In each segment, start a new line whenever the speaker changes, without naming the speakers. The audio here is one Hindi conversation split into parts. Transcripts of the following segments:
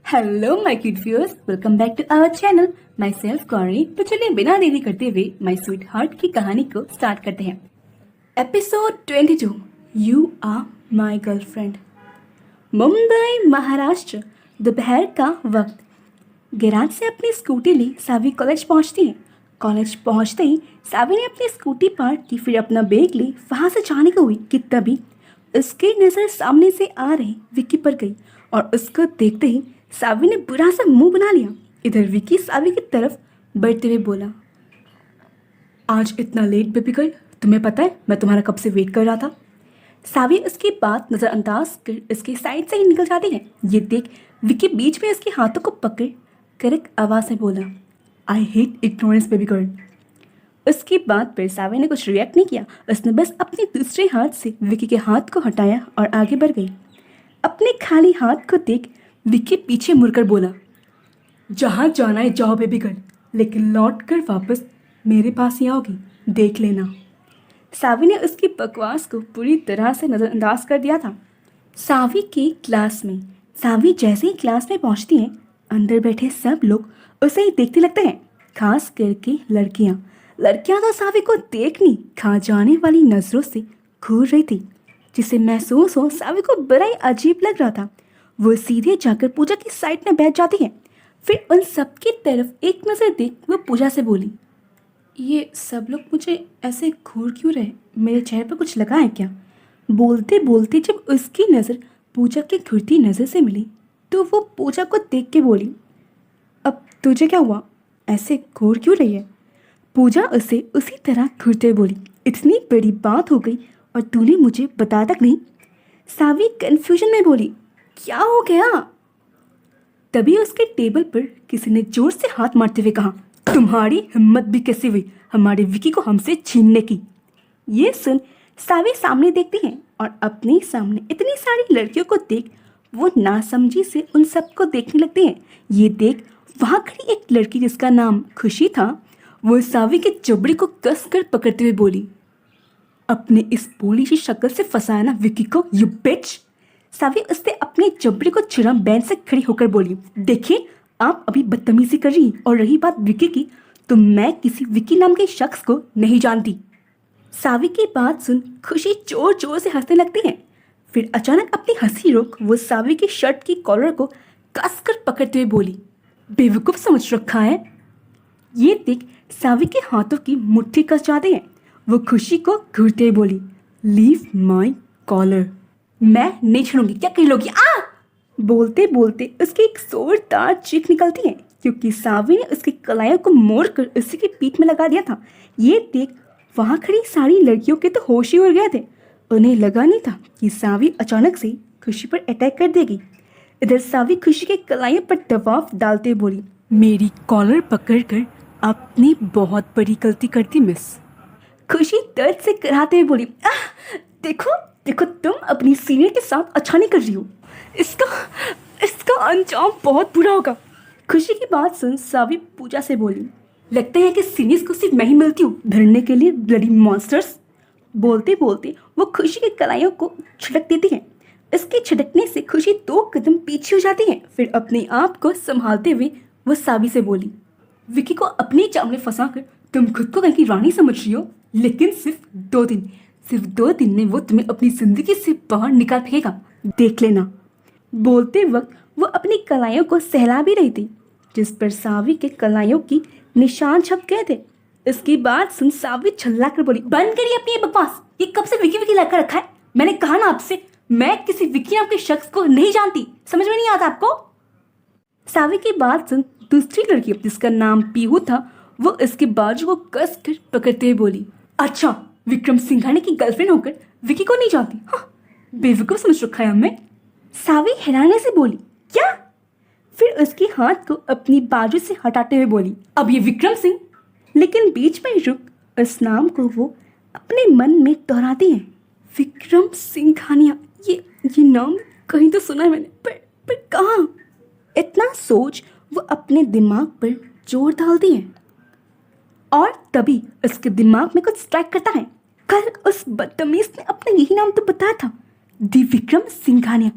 Hello my cute viewers, welcome back to our channel. Myself Gauri. तो चलिए बिना देरी करते हुए माई स्वीट हार्ट की कहानी को स्टार्ट करते हैं। Episode 22, you are my girlfriend. Mumbai Maharashtra. दोपहर का वक्त। गैराज से अपनी स्कूटी ली सावी कॉलेज पहुंचती है। कॉलेज पहुंचते ही सावी ने अपनी स्कूटी पार्क की, फिर अपना बैग ली वहां से जाने को हुई कि तभी उसकी नज़र सामने से आ रही विक्की पर गई और उसको देखते ही सावी ने बुरा सा मुंह बना लिया। इधर विक्की सावी की तरफ बढ़ते हुए बोला, आज इतना लेट बेबी गर्ल, तुम्हें पता है मैं तुम्हारा कब से वेट कर रहा था। सावी उसकी बात नज़रअंदाज कर इसकी साइड से ही निकल जाती है। ये देख विक्की बीच में उसके हाथों को पकड़ कर एक आवाज़ में बोला, I hate ignorance baby girl. उसकी बात पर सावी ने कुछ रिएक्ट नहीं किया। उसने बस अपने दूसरे हाथ से विक्की के हाथ को हटाया और आगे बढ़ गई। अपने खाली हाथ को देख विक्की पीछे मुड़कर बोला, जहाँ जाना है जाओ बेबी गर्ल, लेकिन लौट कर वापस मेरे पास ही आओगी, देख लेना। सावी ने उसकी बकवास को पूरी तरह से नज़रअंदाज कर दिया था। सावी के क्लास में। सावी जैसे ही क्लास में पहुंचती है, अंदर बैठे सब लोग उसे ही देखते लगते हैं, खास करके लड़कियां। लड़कियां तो सावी को देखनी खा जाने वाली नज़रों से घूर रही थी, जिसे महसूस हो सावी को बड़ा ही अजीब लग रहा था। वो सीधे जाकर पूजा की साइड में बैठ जाती है। फिर उन सब की तरफ एक नज़र देख वो पूजा से बोली, ये सब लोग मुझे ऐसे घूर क्यों रहे, मेरे चेहरे पर कुछ लगा है क्या। बोलते बोलते जब उसकी नज़र पूजा की घूरती नज़र से मिली तो वो पूजा को देख के बोली, अब तुझे क्या हुआ, ऐसे घूर क्यों रही है। पूजा उसे उसी तरह घूरते बोली, इतनी बड़ी बात हो गई और तूने मुझे बताया तक नहीं। सावी कन्फ्यूजन में बोली, क्या हो गया। तभी उसके टेबल पर किसी ने जोर से हाथ मारते हुए कहा, तुम्हारी हिम्मत भी कैसी हुई हमारे विकी को हमसे छीनने की। ये सुन सावी सामने देखती है और अपने सामने इतनी सारी लड़कियों को देख वो नासमझी से उन सबको देखने लगती है। ये देख वहाँ खड़ी एक लड़की जिसका नाम खुशी था, वो सावी के जबड़े को कस कर पकड़ते हुए बोली, अपने इस भोली सी शक्ल से फंसाया ना विकी को, यू बिच। सावी उससे अपने जबड़े को छुड़ा बेंच से खड़ी होकर बोली, देखिए आप अभी बदतमीजी कर रही, और रही बात विकी की, तो मैं किसी विकी नाम के शख्स को नहीं जानती। सावी की बात सुन खुशी जोर जोर से हंसने लगती है। फिर अचानक अपनी हंसी रोक वो सावी की शर्ट की कॉलर को कसकर पकड़ते हुए बोली, बेवकूफ़ समझ रखा है। ये देख सावी के हाथों की मुट्ठी कस जाते हैं। वो खुशी को घूरते हुए बोली, लीव माई कॉलर, मैं नहीं छोड़ूंगी, क्या कह लोगी आ। बोलते बोलते उसकी एक जोरदार चीख निकलती है, क्योंकि सावी ने उसकी कलाइयों को मोड़ कर उसी की पीठ में लगा दिया था। ये देख वहाँ खड़ी सारी लड़कियों के तो होश ही उड़ गए थे। उन्हें लगा नहीं था कि सावी अचानक से खुशी पर अटैक कर देगी। इधर सावी खुशी के कलाइयों पर दबाव डालते हुए बोली, मेरी कॉलर पकड़कर आपने बहुत बड़ी गलती कर दी मिस। खुशी दर्द से कराहते हुए बोली, देखो देखो तुम अपनी सीनियर के साथ अच्छा नहीं कर रही हो, इसका इसका अंजाम बहुत बुरा होगा। खुशी की बात सुन सावी पूजा से बोली, लगता है कि सीनियर्स को सिर्फ मैं ही मिलती हूँ धरने के लिए, ब्लडी मॉन्स्टर्स। बोलते बोलते वो खुशी की कलाइयों को छिड़क देती है। इसके छिड़कने से खुशी 2 कदम पीछे हो जाती है। फिर अपने आप को संभालते हुए वो सावी से बोली, विकी को अपने जाम में फंसा कर तुम खुद को कहीं की रानी समझ रही हो, लेकिन सिर्फ 2 दिन में वो तुम्हें अपनी जिंदगी से बाहर निकाल फेंकेगा, देख लेना। बोलते वक्त वो अपनी कलाइयों को सहला भी रही थी, जिस पर सावी के कलाइयों की निशान छप गए थे। इसकी बात सुन सावी छल्ला कर बोली, बंद करिए अपनी ये बकवास, ये कब से विकी विकी लगा रखा है। मैंने कहा ना आपसे, मैं किसी विकी नाम के शख्स को नहीं जानती, समझ में नहीं आता आपको। सावी की बात सुन दूसरी लड़की जिसका नाम पीहू था, वो इसके बाजू को कस कर पकड़ते हुए बोली, अच्छा विक्रम सिंघानी की गर्लफ्रेंड होकर विकी को नहीं जानती, हाँ बेवकूफ समझ रखा है हमें। सावी हैरानी से बोली, क्या। फिर उसके हाथ को अपनी बाजू से हटाते हुए बोली, अब ये विक्रम सिंह। लेकिन बीच में रुक उस नाम को वो अपने मन में दोहराती है, विक्रम सिंघानिया, ये नाम कहीं तो सुना है मैंने, पर कहाँ। इतना सोच वो अपने दिमाग पर जोर डालती है और तभी उसके दिमाग में कुछ स्ट्राइक करता है। कल उस बदतमीज ने अपना यही नाम तो बताया था, दी विक्रम सिंघानिया,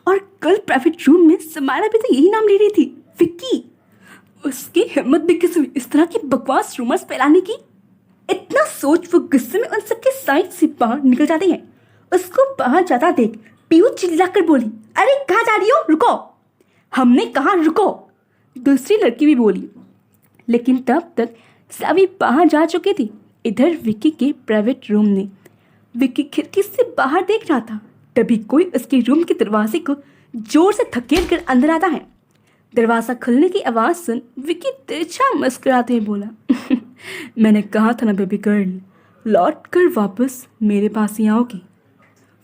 और कल प्राइवेट रूम में समारा भी तो यही नाम ले रही थी, विक्की। उसकी हिम्मत भी किस हुई इस तरह की बकवास रूमर्स फैलाने की। इतना सोच वो गुस्से में उन सबके साइड से बाहर निकल जाते हैं। उसको बाहर जाता देख पीयू चिल्लाकर बोली, अरे कहाँ जा रही हो, रुको। हमने कहा रुको, दूसरी लड़की भी बोली। लेकिन तब तक सभी बाहर जा चुकी थी। इधर विक्की के प्राइवेट रूम में विक्की खिड़की से बाहर देख रहा था। तभी कोई उसके रूम के दरवाजे को जोर से धकेल कर अंदर आता है। दरवाज़ा खुलने की आवाज़ सुन विक्की तिरछा मुस्कुराते हुए बोला, मैंने कहा था ना बेबी गर्ल, लौट कर वापस मेरे पास ही आओगी।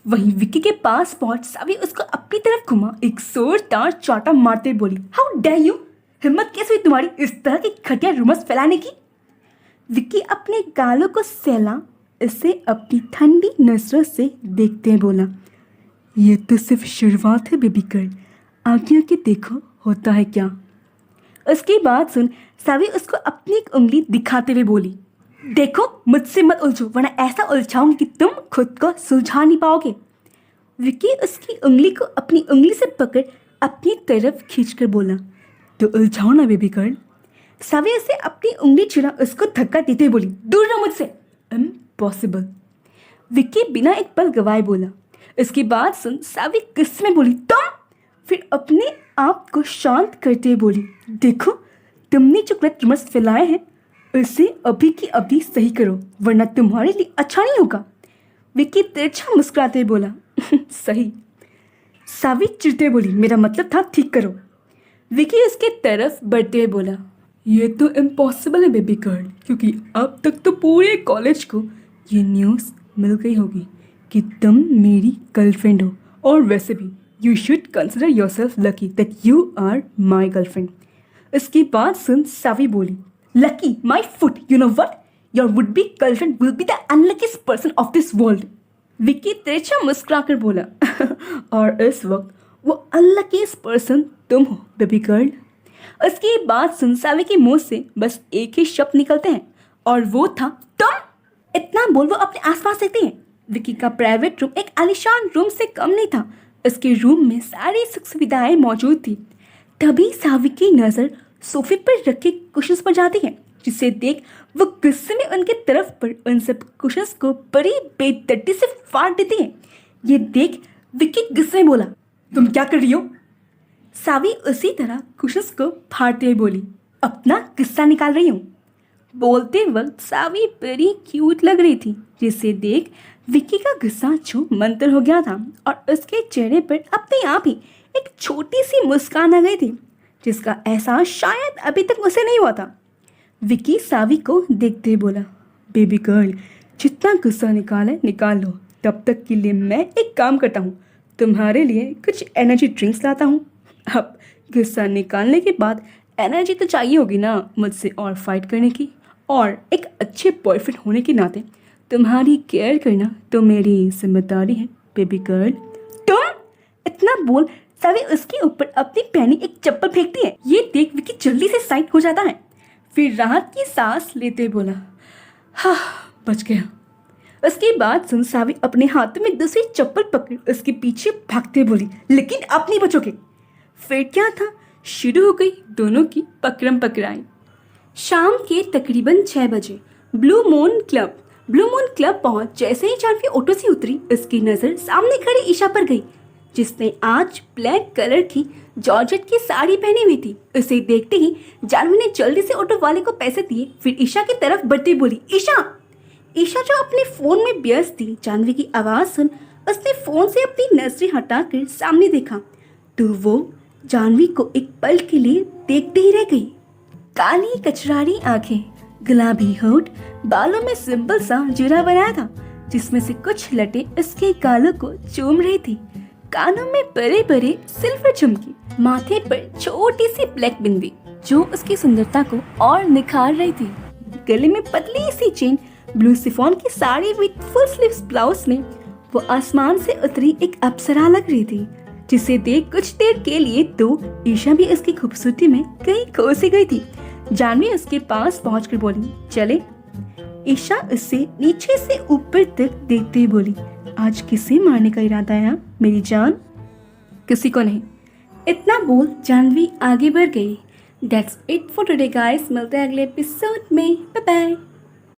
वहीं विक्की के पास पहुंच सावी उसको अपनी तरफ घुमा एक जोरदार चाटा मारते बोली, हाउ डेयर यू, हिम्मत कैसे हुई तुम्हारी इस तरह की घटिया रूमर्स फैलाने की। विक्की अपने गालों को सहला इसे अपनी ठंडी नजरों से देखते बोला, ये तो सिर्फ शुरुआत है बेबी गर्ल, आगे आके देखो होता है क्या। उसकी बात सुन सावी उसको अपनी एक उंगली दिखाते हुए बोली, देखो मुझसे मत उलझो वरना ऐसा उलझाऊंगी कि तुम खुद को सुलझा नहीं पाओगे। विक्की उसकी उंगली को अपनी उंगली से पकड़ अपनी तरफ खींचकर बोला, तो उलझाओ ना बेबी गर्ल। सावी उसे अपनी उंगली छुड़ा उसको धक्का देते हुए बोली, दूर रहो मुझसे, इम्पॉसिबल। विक्की बिना एक पल गवाए बोला। इसकी बात सुन सावी गुस्से में बोली, तुम। फिर अपने आप को शांत करते हुए बोली, देखो तुमने जो गलत रूमर्स फैलाए हैं उसे अभी की अभी सही करो वरना तुम्हारे लिए अच्छा नहीं होगा। विक्की तिरछा मुस्कुराते हुए बोला, सही। सावी चिढ़ते बोली, मेरा मतलब था ठीक करो। विक्की उसके तरफ बढ़ते हुए बोला, ये तो इम्पॉसिबल है बेबी गर्ल, क्योंकि अब तक तो पूरे कॉलेज को ये न्यूज़ मिल गई होगी कि तुम मेरी गर्लफ्रेंड हो, और वैसे भी you should consider yourself lucky that you are my girlfriend. इसकी बात सुन सावी बोली, lucky my foot, you know what, your would be girlfriend will be the unluckiest person of this world. Vicky तिरछा मुस्कुराकर बोला, और इस वक्त वो अनलकीस्ट पर्सन तुम हो बेबी गर्ल। उसकी बात सुन सावी के मुंह से बस एक ही शब्द निकलते हैं और वो था तुम। इतना बोल वो अपने आसपास देखते हैं। विक्की का प्राइवेट रूम एक आलीशान रूम से कम नहीं था। उसके रूम में सारी सुख सुविधाएं मौजूद थी। तभी सावी की नज़र सोफे पर रखे कुशन्स पर जाती है, जिसे देख वो गुस्से में उनके तरफ पर उन सब कुशन्स को बड़ी बेदर्दी से फाड़ देती है। ये देख विक्की गुस्से में बोला, तुम क्या कर रही हो। सावी उसी तरह कुशन्स को फाड़ते हुए बोली, अपना गुस्सा निकाल रही हूँ। बोलते वक्त सावी बड़ी क्यूट लग रही थी, जिसे देख विक्की का गुस्सा छू मंतर हो गया था और उसके चेहरे पर अपने आप ही एक छोटी सी मुस्कान आ गई थी, जिसका एहसास शायद अभी तक उसे नहीं हुआ था। विक्की सावी को देखते हुए बोला, बेबी गर्ल, जितना गुस्सा निकाल लो, तब तक के लिए मैं एक काम करता हूँ, तुम्हारे लिए कुछ एनर्जी ड्रिंक्स लाता हूँ। अब गुस्सा निकालने के बाद एनर्जी तो चाहिए होगी ना मुझसे और फाइट करने की, और एक अच्छे बॉयफ्रेंड होने के नाते तुम्हारी केयर करना तो मेरी जिम्मेदारी है बेबी गर्ल। तुम। इतना बोल सावी उसके ऊपर अपनी पहनी एक चप्पल फेंकती है। ये देख विक्की जल्दी से साइड हो जाता है, फिर राहत की सांस लेते बोला, हाँ बच गया। उसके बाद सुन सावी अपने हाथों में दूसरी चप्पल पकड़ उसके पीछे भागते बोली, लेकिन आप नहीं बचोगे। फिर क्या था, शुरू हो गई दोनों की पकड़म पकड़ाई। शाम के तकरीबन 6 बजे ब्लू मून क्लब पहुंच जैसे ही जानवी ऑटो से उतरी, उसकी नज़र सामने खड़ी ईशा पर गई, जिसने आज ब्लैक कलर की जॉर्जेट की साड़ी पहनी हुई थी। उसे देखते ही जानवी ने जल्दी से ऑटो वाले को पैसे दिए, फिर ईशा की तरफ बढ़ते बोली, ईशा जो अपने फ़ोन में व्यस्त थी। जानवी की आवाज़ सुन उसने फ़ोन से अपनी नजरें हटाकर सामने देखा तो वो जानवी को एक पल के लिए देखते ही रह गई। काली कचरारी आंखें, गुलाबी होठ, बालों में सिंपल सा जुड़ा बनाया था, जिसमें से कुछ लटे उसके गालों को चूम रही थी। कानों में बड़े बड़े सिल्वर झुमकी, माथे पर छोटी सी ब्लैक बिंदी जो उसकी सुंदरता को और निखार रही थी। गले में पतली सी चेन, ब्लू शिफॉन की sari with full sleeves blouse में वो आसमान से उतरी एक अप्सरा लग रही थी, जिसे देख कुछ देर के लिए तो ईशा भी उसकी खूबसूरती में कहीं खो सी गई थी। जानवी उसके पास पहुंचकर बोली, चले। ईशा उससे नीचे से ऊपर तक देखते ही बोली, आज किसे मारने का इरादा है मेरी जान। किसी को नहीं। इतना बोल जानवी आगे बढ़ गई। That's it for today guys, मिलते हैं अगले एपिसोड में। Bye bye.